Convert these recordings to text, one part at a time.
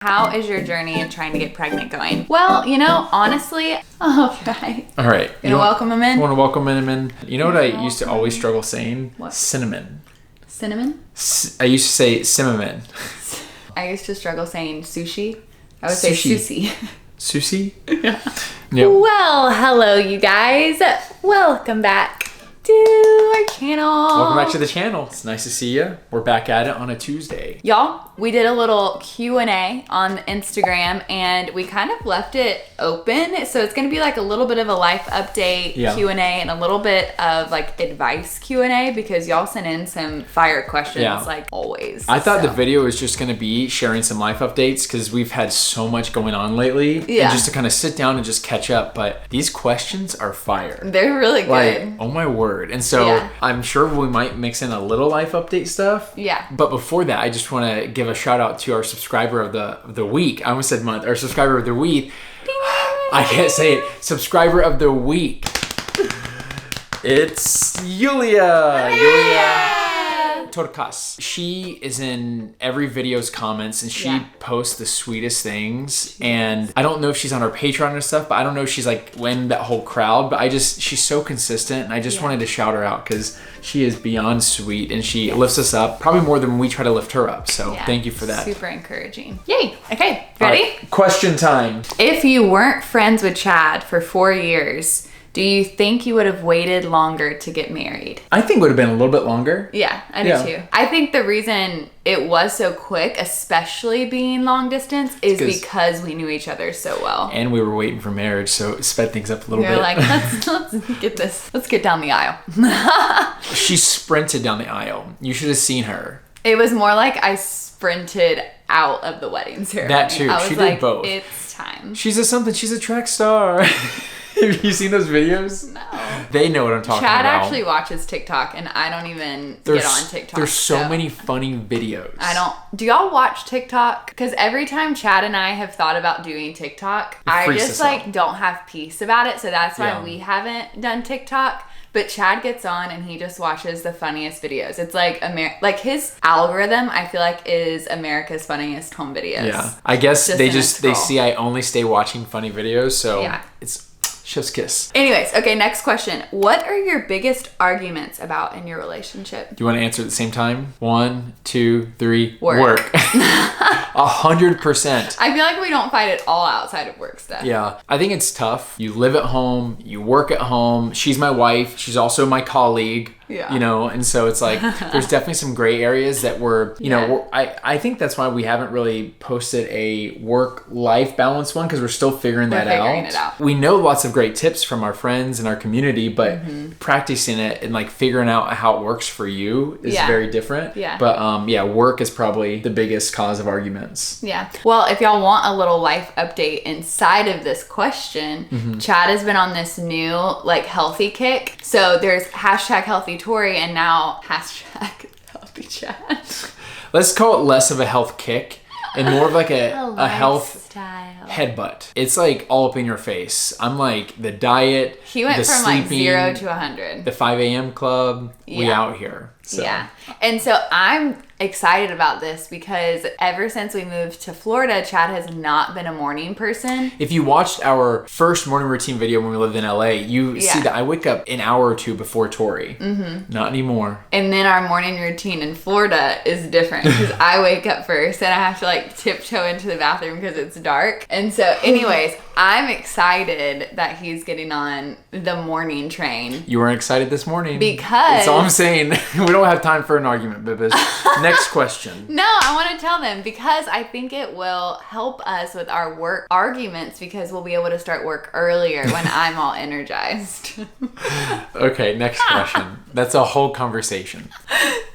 How is your journey in trying to get pregnant going? Well, honestly, okay. All right. You want to welcome him in? I want to welcome him in. You know what I used to always struggle saying? What? Cinnamon. Cinnamon? I used to say cinnamon. I used to struggle saying sushi. I would say sushi. Sushi? Yeah. Yep. Well, hello, you guys. Welcome back to our channel. Welcome back to the channel. It's nice to see you. We're back at it on a Tuesday. Y'all, we did a little Q&A on Instagram and we kind of left it open. So it's going to be like a little bit of a life update Q&A and a little bit of like advice Q&A because y'all sent in some fire questions like always. I thought the video was just going to be sharing some life updates because we've had so much going on lately. And just to kind of sit down and just catch up. But these questions are fire. They're really good. Like, oh my word. And so I'm sure we might mix in a little life update stuff. Yeah. But before that, I just want to give a shout out to our subscriber of the week. I almost said month. Our subscriber of the week. I can't say it. Subscriber of the week. It's Yulia. Yulia Torkas. She is in every video's comments and she posts the sweetest things. And I don't know if she's on our Patreon or stuff, but I don't know if she's like in that whole crowd, but she's so consistent and I just wanted to shout her out because she is beyond sweet and she lifts us up probably more than we try to lift her up. So thank you for that. Super encouraging. Yay. Okay. Ready? Right. Question time. If you weren't friends with Chad for 4 years, do you think you would have waited longer to get married? I think it would have been a little bit longer. Yeah, I do too. I think the reason it was so quick, especially being long distance, is because we knew each other so well. And we were waiting for marriage, so it sped things up a little bit. We were like, let's get down the aisle. She sprinted down the aisle. You should have seen her. It was more like I sprinted out of the wedding ceremony. That too. I was she like, did both. It's time. She's a track star. Have you seen those videos? No. They know what I'm talking Chad about. actually watches TikTok and I don't even get on TikTok. There's so many funny videos. Do y'all watch TikTok? Because every time Chad and I have thought about doing TikTok, I just don't have peace about it. So that's why we haven't done TikTok. But Chad gets on and he just watches the funniest videos. It's like his algorithm, I feel like, is America's funniest home videos. Yeah. I guess they see I only stay watching funny videos, so it's chef's kiss. Anyways, okay, next question. What are your biggest arguments about in your relationship? Do you want to answer at the same time? 1, 2, 3. Work. 100%. I feel like we don't fight at all outside of work stuff. Yeah. I think it's tough. You live at home, you work at home. She's my wife. She's also my colleague. Yeah. And so it's like, there's definitely some gray areas that I think that's why we haven't really posted a work-life balance one because we're still figuring it out. We know lots of great tips from our friends and our community, but practicing it and like figuring out how it works for you is very different. Yeah. But work is probably the biggest cause of arguments. Yeah. Well, if y'all want a little life update inside of this question, Chad has been on this new like healthy kick. So there's #healthy Tori and now #healthy Chad. Let's call it less of a health kick and more of like a health style headbutt. It's like all up in your face. I'm like the diet. He went from sleeping, like 0 to 100. The 5 a.m. club. We out here. So. Yeah. And so I'm excited about this because ever since we moved to Florida, Chad has not been a morning person. If you watched our first morning routine video when we lived in LA, you see that I wake up an hour or two before Tori. Not anymore. And then our morning routine in Florida is different because I wake up first and I have to like tiptoe into the bathroom because it's dark. And so anyways, I'm excited that he's getting on the morning train. You weren't excited this morning. Because... That's all I'm saying. We don't have time for an argument, Bibis. Next question. No, I want to tell them because I think it will help us with our work arguments because we'll be able to start work earlier when I'm all energized. Okay, next question. That's a whole conversation.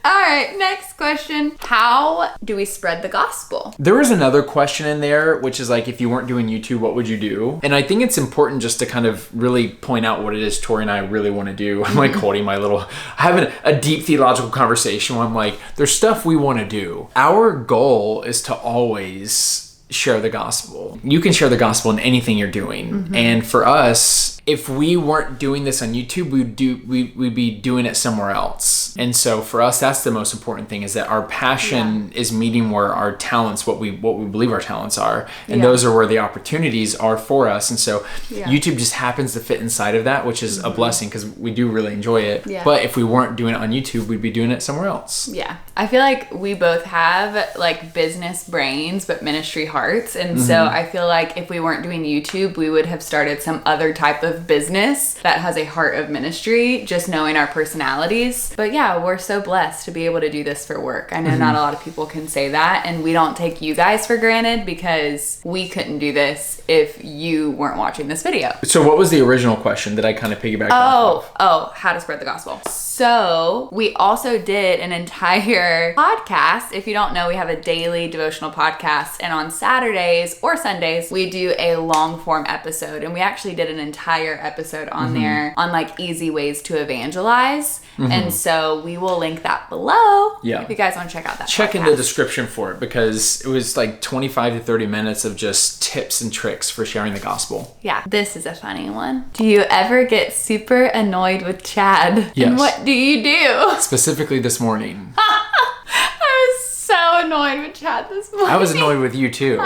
All right, next question. How do we spread the gospel? There was another question in there, which is like, if you weren't doing YouTube, what would you do? And I think it's important just to kind of really point out what it is Tori and I really want to do. I'm like holding having a deep theological conversation where I'm like, there's stuff we want to do. Our goal is to always share the gospel. You can share the gospel in anything you're doing. And for us, if we weren't doing this on YouTube, we'd be doing it somewhere else. And so for us, that's the most important thing, is that our passion is meeting where our talents, what we believe our talents are. And those are where the opportunities are for us. And so YouTube just happens to fit inside of that, which is a blessing because we do really enjoy it. Yeah. But if we weren't doing it on YouTube, we'd be doing it somewhere else. Yeah. I feel like we both have like business brains, but ministry hearts. And so I feel like if we weren't doing YouTube, we would have started some other type of business that has a heart of ministry, just knowing our personalities. But yeah, we're so blessed to be able to do this for work. I know not a lot of people can say that, and we don't take you guys for granted because we couldn't do this if you weren't watching this video. So what was the original question that I kind of piggybacked off of? Oh, how to spread the gospel. So we also did an entire podcast. If you don't know, we have a daily devotional podcast, and on Saturdays or Sundays, we do a long form episode, and we actually did an entire episode on there on like easy ways to evangelize. And so we will link that below if you guys want to check out that Check in the description for it, because it was like 25 to 30 minutes of just tips and tricks for sharing the gospel. Yeah, this is a funny one. Do you ever get super annoyed with Chad? Yes. And what do you do? Specifically this morning. I was so annoyed with Chad this morning. I was annoyed with you too.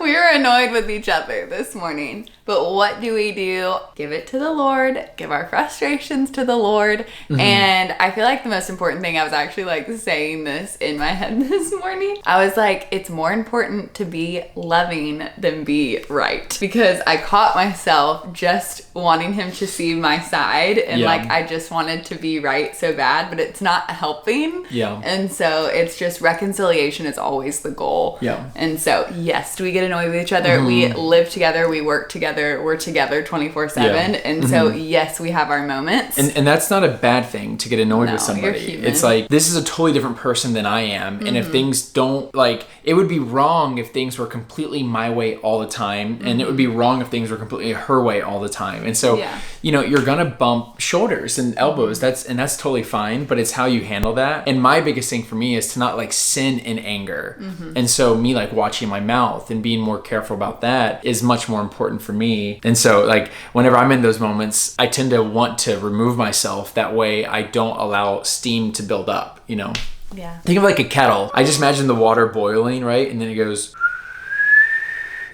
We were annoyed with each other this morning. But what do? Give it to the Lord. Give our frustrations to the Lord. And I feel like the most important thing, I was actually like saying this in my head this morning. I was like, it's more important to be loving than be right. Because I caught myself just wanting him to see my side. And like, I just wanted to be right so bad, but it's not helping. Yeah. And so it's just reconciliation is always the goal. Yeah. And so, yes, do we get annoyed with each other? We live together. We work together. We're together 24/7. And so, yes, we have our moments. And that's not a bad thing to get annoyed with somebody. It's like, this is a totally different person than I am. And if things don't, like, it would be wrong if things were completely my way all the time. And it would be wrong if things were completely her way all the time. And so, you know, you're going to bump shoulders and elbows. That's totally fine. But it's how you handle that. And my biggest thing for me is to not like sin in anger. And so me like watching my mouth and being more careful about that is much more important for me. And so like whenever I'm in those moments, I tend to want to remove myself. That way I don't allow steam to build up, you know? Yeah. Think of like a kettle. I just imagine the water boiling, right? And then it goes...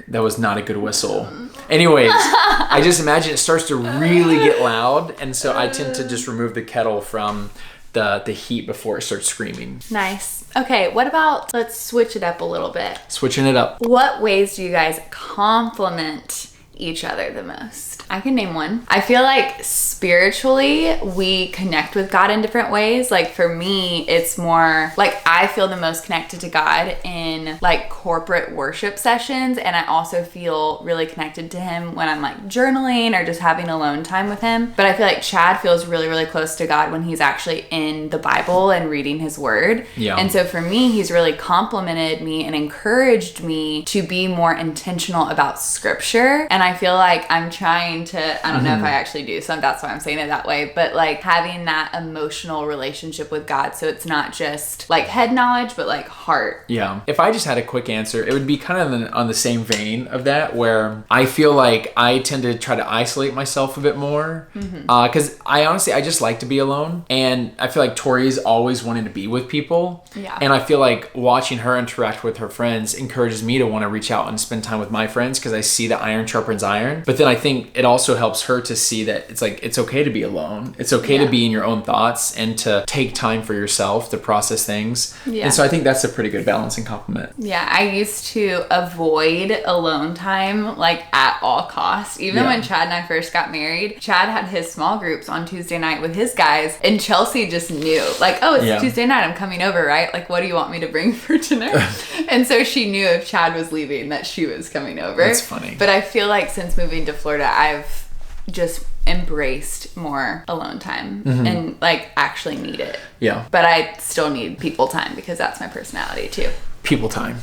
That was not a good whistle. Anyways, I just imagine it starts to really get loud. And so I tend to just remove the kettle from the heat before it starts screaming. Nice. Okay, what about, let's switch it up a little bit. Switching it up. What ways do you guys compliment each other the most? I can name one. I feel like spiritually we connect with God in different ways. Like for me, it's more like I feel the most connected to God in like corporate worship sessions, and I also feel really connected to him when I'm like journaling or just having alone time with him. But I feel like Chad feels really, really close to God when he's actually in the Bible and reading his word. Yeah. And so for me, he's really complimented me and encouraged me to be more intentional about scripture. And I feel like I'm trying to, I don't know if I actually do, so that's why I'm saying it that way, but like having that emotional relationship with God, so it's not just like head knowledge, but like heart. Yeah. If I just had a quick answer, it would be kind of on the same vein of that, where I feel like I tend to try to isolate myself a bit more, because I just like to be alone, and I feel like Tori's always wanted to be with people, and I feel like watching her interact with her friends encourages me to want to reach out and spend time with my friends, because I see that iron sharpens iron. But then I think it also helps her to see that it's like, it's okay to be alone. It's okay to be in your own thoughts and to take time for yourself to process things. Yeah. And so I think that's a pretty good balance and compliment. Yeah, I used to avoid alone time like at all costs. Even when Chad and I first got married, Chad had his small groups on Tuesday night with his guys, and Chelsea just knew like, oh, it's Tuesday night, I'm coming over, right? Like, what do you want me to bring for dinner? And so she knew if Chad was leaving that she was coming over. That's funny. But I feel like since moving to Florida, I've just embraced more alone time and like actually need it. Yeah. But I still need people time because that's my personality too. People time.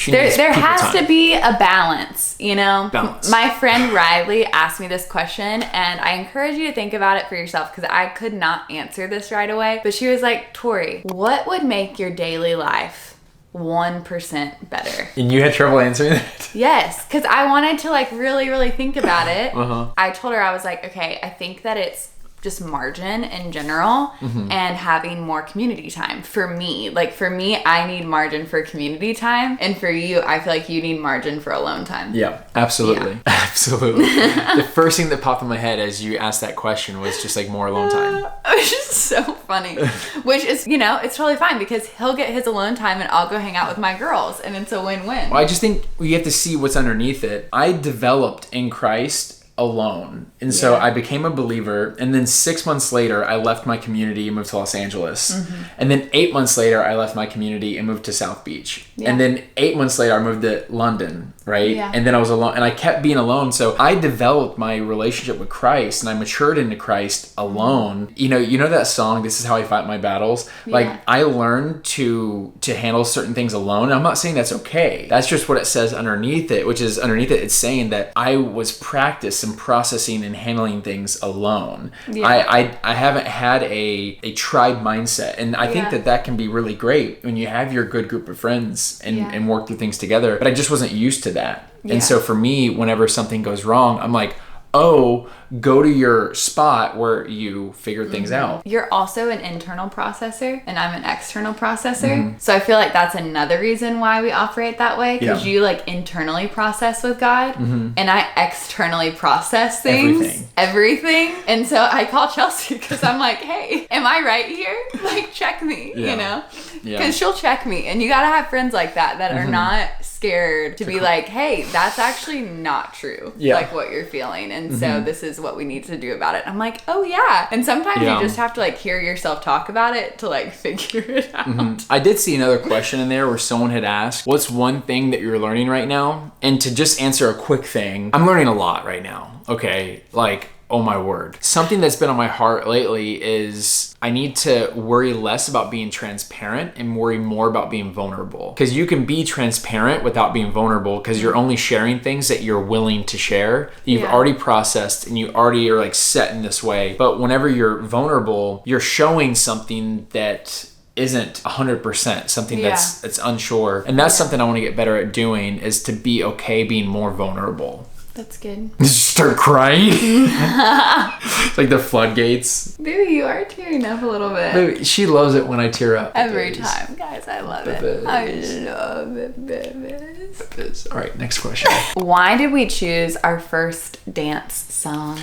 There has to be a balance, you know? Balance. My friend Riley asked me this question, and I encourage you to think about it for yourself because I could not answer this right away. But she was like, Tori, what would make your daily life 1% better? And you had trouble answering that? Yes, because I wanted to like really, really think about it. I told her, I was like, okay, I think that it's just margin in general and having more community time for me. Like for me, I need margin for community time, and for you, I feel like you need margin for alone time. Yeah, absolutely. Absolutely. The first thing that popped in my head as you asked that question was just like more alone time. Which is so funny. Which is, you know, it's totally fine because he'll get his alone time and I'll go hang out with my girls, and it's a win-win. Well, I just think we have to see what's underneath it. I developed in Christ alone, and so I became a believer, and then 6 months later I left my community and moved to Los Angeles, and then 8 months later I left my community and moved to South Beach, and then 8 months later I moved to London, right? And then I was alone, and I kept being alone. So I developed my relationship with Christ, and I matured into Christ alone. You know that song, "This Is How I Fight My Battles"? Like I learned to handle certain things alone. I'm not saying that's okay. That's just what it says underneath it, which is underneath it, it's saying that I was practiced in processing and handling things alone. I haven't had a tribe mindset, and I think that can be really great when you have your good group of friends and work through things together, but I just wasn't used to that. And so for me, whenever something goes wrong, I'm like, oh, go to your spot where you figure things out. You're also an internal processor and I'm an external processor. So I feel like that's another reason why we operate that way, because you like internally process with God and I externally process things. Everything. And so I call Chelsea because I'm like, hey, am I right here? Like, check me, you know? Because she'll check me. And you got to have friends like that are not scared to be like, hey, that's actually not true. Like what you're feeling. And so this is what we need to do about it. I'm like, oh yeah. And sometimes you just have to like hear yourself talk about it to like figure it out. I did see another question in there where someone had asked, what's one thing that you're learning right now? And to just answer a quick thing, I'm learning a lot right now. Okay. Like, oh my word. Something that's been on my heart lately is I need to worry less about being transparent and worry more about being vulnerable. Because you can be transparent without being vulnerable because you're only sharing things that you're willing to share, that you've already processed and you already are like set in this way. But whenever you're vulnerable, you're showing something that isn't 100%, something that's unsure. And that's something I want to get better at doing, is to be okay being more vulnerable. That's good. Just start crying. It's like the floodgates. Baby, you are tearing up a little bit. Baby, she loves it when I tear up. Every time, guys. I love it. I love it, babies. All right, next question. Why did we choose our first dance song?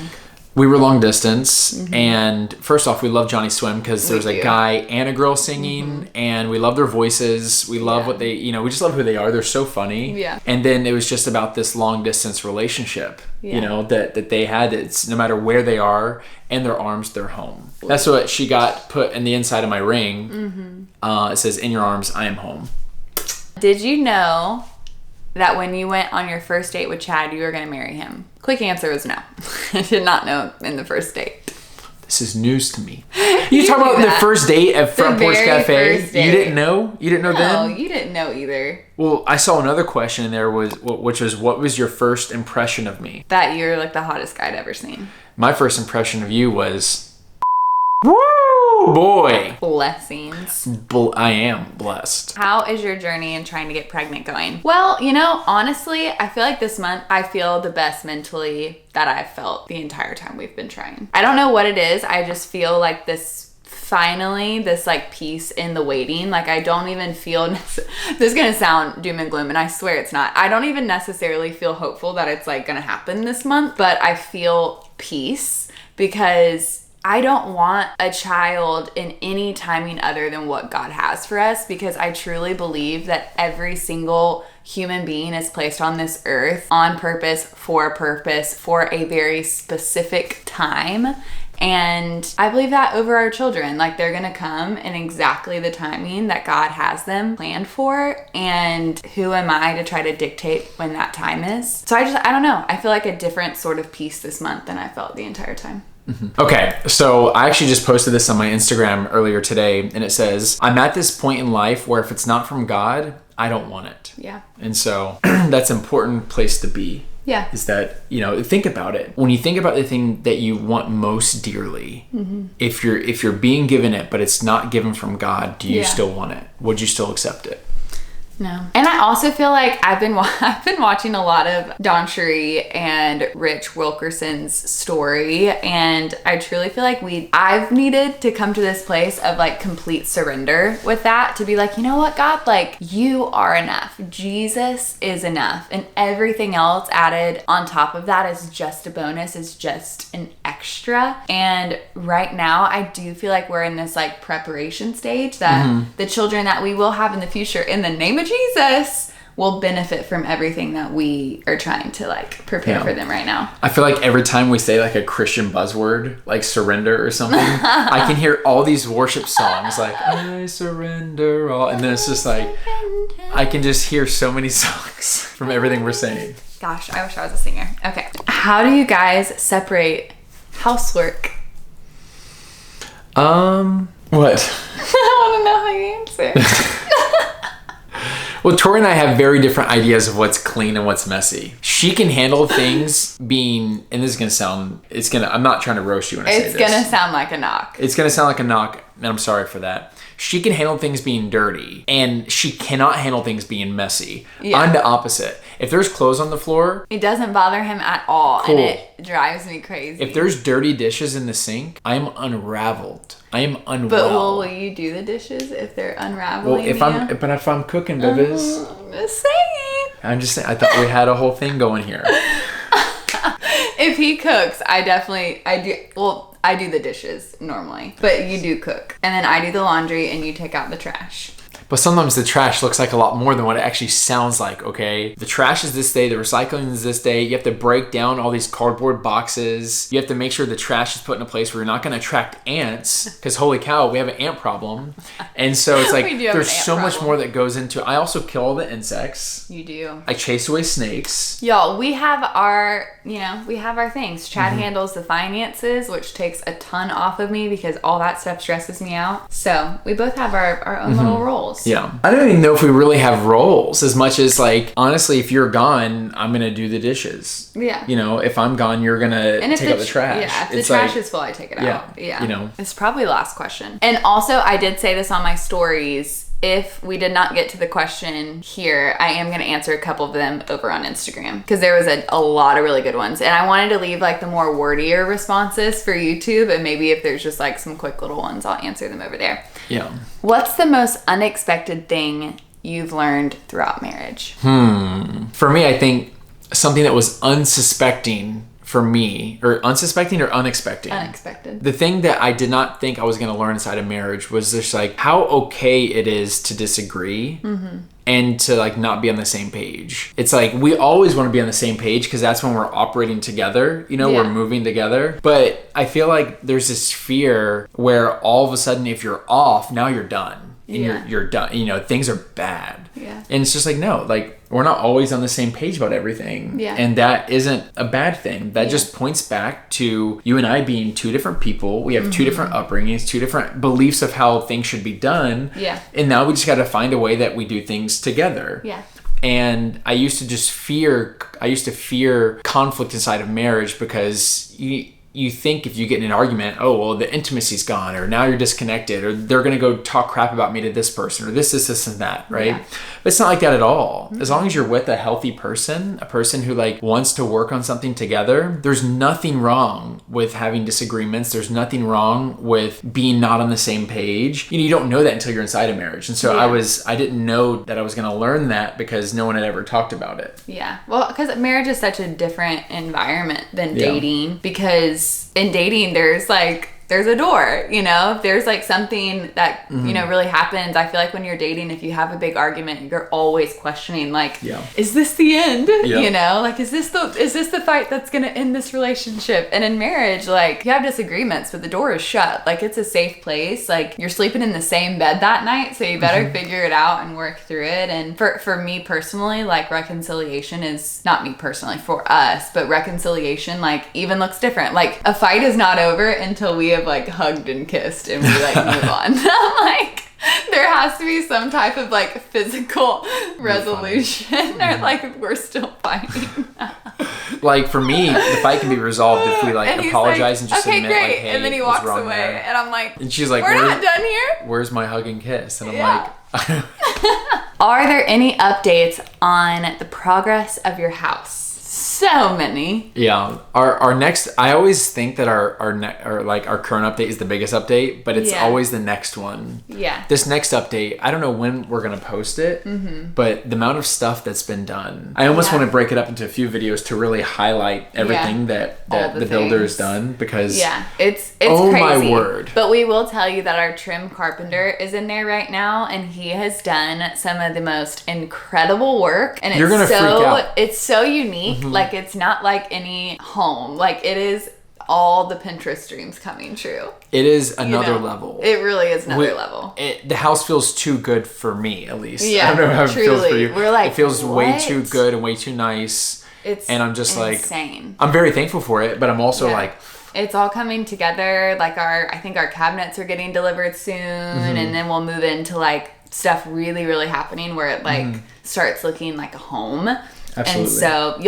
We were long distance, and first off, we love Johnny Swim because there's a guy and a girl singing, and we love their voices. We love what they, we just love who they are. They're so funny. Yeah. And then it was just about this long distance relationship, that they had. It's no matter where they are in their arms, they're home. That's what she got put in the inside of my ring. It says, "In your arms, I am home." Did you know that when you went on your first date with Chad, you were going to marry him? Quick answer was no. I did not know in the first date. This is news to me. You talking about the first date at Front Porch Cafe? You didn't know? You didn't know then? No, you didn't know either. Well, I saw another question in there, which was, what was your first impression of me? That you're like the hottest guy I'd ever seen. My first impression of you was, woo, boy. Blessings. I am blessed. How is your journey in trying to get pregnant going? Well, honestly, I feel like this month I feel the best mentally that I've felt the entire time we've been trying. I don't know what it is. I just feel like this like peace in the waiting. Like I don't even feel, this is gonna sound doom and gloom, and I swear it's not. I don't even necessarily feel hopeful that it's like gonna happen this month, but I feel peace because I don't want a child in any timing other than what God has for us, because I truly believe that every single human being is placed on this earth on purpose, for a very specific time. And I believe that over our children, like they're gonna come in exactly the timing that God has them planned for. And who am I to try to dictate when that time is? So I don't know. I feel like a different sort of peace this month than I felt the entire time. Okay, so I actually just posted this on my Instagram earlier today, and it says, I'm at this point in life where if it's not from God, I don't want it. Yeah. And so that's an important place to be. Yeah. Is that, think about it. When you think about the thing that you want most dearly, if you're being given it, but it's not given from God, do you still want it? Would you still accept it? No. And I also feel like I've been watching a lot of Don Cherie and Rich Wilkerson's story, and I truly feel like I've needed to come to this place of like complete surrender with that, to be like, you know what, God, like you are enough. Jesus is enough, and everything else added on top of that is just a bonus, is just an extra. And right now I do feel like we're in this like preparation stage that the children that we will have in the future, in the name of Jesus, will benefit from everything that we are trying to like prepare for them right now. I feel like every time we say like a Christian buzzword, like surrender or something, I can hear all these worship songs like I surrender all, and then it's just like I can just hear so many songs from everything we're saying. Gosh, I wish I was a singer. Okay. How do you guys separate housework? What? I want to know how you answer. Well, Tori and I have very different ideas of what's clean and what's messy. She can handle things being, and this is going to sound, I'm not trying to roast you when I say this. It's going to sound like a knock. It's going to sound like a knock, and I'm sorry for that. She can handle things being dirty, and she cannot handle things being messy. Yeah. I'm the opposite. If there's clothes on the floor, it doesn't bother him at all, cool. And it drives me crazy. If there's dirty dishes in the sink, I am unraveled. I am unwell. But will you do the dishes if they're unraveling? Well, if I'm cooking, babies. I'm just saying. I'm just saying. I thought we had a whole thing going here. If he cooks, I do. Well, I do the dishes normally, but you do cook, and then I do the laundry, and you take out the trash. But sometimes the trash looks like a lot more than what it actually sounds like, okay? The trash is this day, the recycling is this day. You have to break down all these cardboard boxes. You have to make sure the trash is put in a place where you're not going to attract ants, because holy cow, we have an ant problem. And so it's like there's so much more that goes into it. I also kill all the insects. You do. I chase away snakes. Y'all, we have our things. Chad handles the finances, which takes a ton off of me because all that stuff stresses me out. So we both have our own little roles. Yeah. I don't even know if we really have roles as much as like, honestly, if you're gone, I'm going to do the dishes. Yeah. You know, if I'm gone, you're going to take out the trash. Yeah. If the trash is full, I take it out. Yeah. You know, it's probably the last question. And also I did say this on my stories. If we did not get to the question here, I am going to answer a couple of them over on Instagram because there was a lot of really good ones. And I wanted to leave like the more wordier responses for YouTube, and maybe if there's just like some quick little ones, I'll answer them over there. Yeah. What's the most unexpected thing you've learned throughout marriage? For me, I think something that was unsuspecting for me, or unsuspecting or unexpected? Unexpected. The thing that I did not think I was going to learn inside of marriage was just like how okay it is to disagree and to like not be on the same page. It's like we always want to be on the same page because that's when we're operating together, you know, we're moving together. But I feel like there's this fear where all of a sudden if you're off, now you're done. And you're done, you know, things are bad. Yeah. And it's just like, no, like we're not always on the same page about everything. Yeah. And that isn't a bad thing. That just points back to you and I being two different people. We have two different upbringings, two different beliefs of how things should be done. Yeah. And now we just got to find a way that we do things together. Yeah. And I used to fear conflict inside of marriage because you think if you get in an argument, oh, well, the intimacy's gone, or now you're disconnected, or they're going to go talk crap about me to this person, or this, and that, right? Yeah. But it's not like that at all. As long as you're with a healthy person, a person who like wants to work on something together, there's nothing wrong with having disagreements. There's nothing wrong with being not on the same page. You know, you don't know that until you're inside a marriage. And so I didn't know that I was going to learn that because no one had ever talked about it. Yeah. Well, because marriage is such a different environment than dating, because in dating there's a door, you know, if there's like something that you know really happens. I feel like when you're dating, if you have a big argument, you're always questioning like, is this the end? You know, like is this the fight that's gonna end this relationship? And in marriage, like you have disagreements, but the door is shut. Like it's a safe place. Like you're sleeping in the same bed that night, so you better figure it out and work through it. And for me personally, like reconciliation is not me personally, for us, but reconciliation like even looks different. Like a fight is not over until we have like hugged and kissed and we like move on. Like there has to be some type of like physical resolution or like we're still fighting. Like for me, the fight can be resolved if we like apologize and just admit great. Like, hey, and then he walks away there? And I'm like, and she's like, we're not done here? Where's my hug and kiss? And I'm like Are there any updates on the progress of your house? So many. Yeah. Our next, I always think that our current update is the biggest update, but it's always the next one. Yeah. This next update, I don't know when we're going to post it, but the amount of stuff that's been done, I almost want to break it up into a few videos to really highlight everything that the builder's done, because it's oh crazy. My word. But we will tell you that our trim carpenter is in there right now, and he has done some of the most incredible work, and You're gonna freak out. It's so unique. Like, it's not like any home. Like, it is all the Pinterest dreams coming true. It is another level. It really is another level. The house feels too good for me, at least. Yeah, I don't know how truly. It feels for you. We're like, it feels what? way too good and way too nice. And I'm just insane. I'm very thankful for it, but I'm also like, it's all coming together. Like, I think our cabinets are getting delivered soon, and then we'll move into like stuff really, really happening where it like starts looking like a home. Absolutely. And so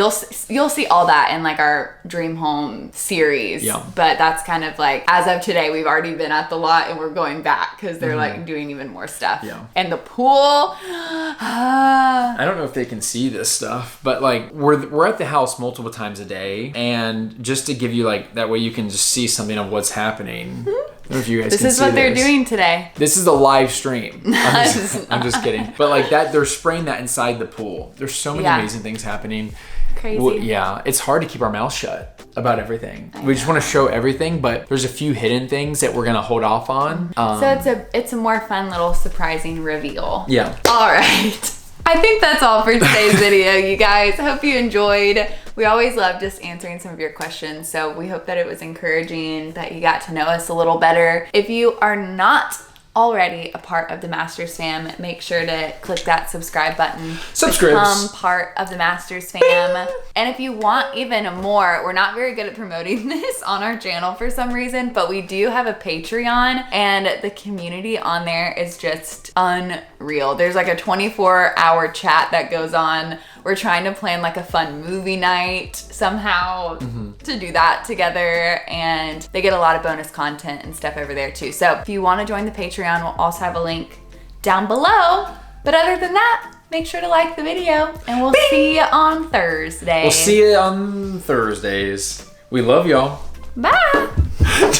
you'll see all that in like our dream home series. Yeah. But that's kind of like, as of today, we've already been at the lot and we're going back because they're like doing even more stuff. Yeah. And the pool. I don't know if they can see this stuff, but like we're at the house multiple times a day, and just to give you like that way you can just see something of what's happening. I don't know if you guys this is what they're doing today. This is a live stream. I'm just kidding. But like that, they're spraying that inside the pool. There's so many amazing things happening. Crazy. Well, yeah, it's hard to keep our mouth shut about everything. We just want to show everything, but there's a few hidden things that we're gonna hold off on. So it's a more fun little surprising reveal. Yeah. All right. I think that's all for today's video, you guys. Hope you enjoyed. We always love just answering some of your questions, so we hope that it was encouraging, that you got to know us a little better. If you are not already a part of the Masters fam, make sure to click that subscribe button. Become part of the Masters fam. And if you want even more, we're not very good at promoting this on our channel for some reason, but we do have a Patreon, and the community on there is just unreal. There's like a 24-hour chat that goes on. We're trying to plan like a fun movie night somehow to do that together, and they get a lot of bonus content and stuff over there too. So if you want to join the Patreon, we'll also have a link down below. But other than that, make sure to like the video, and we'll see you on Thursday. We'll see you on Thursdays. We love y'all. Bye.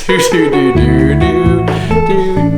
do do do do do do.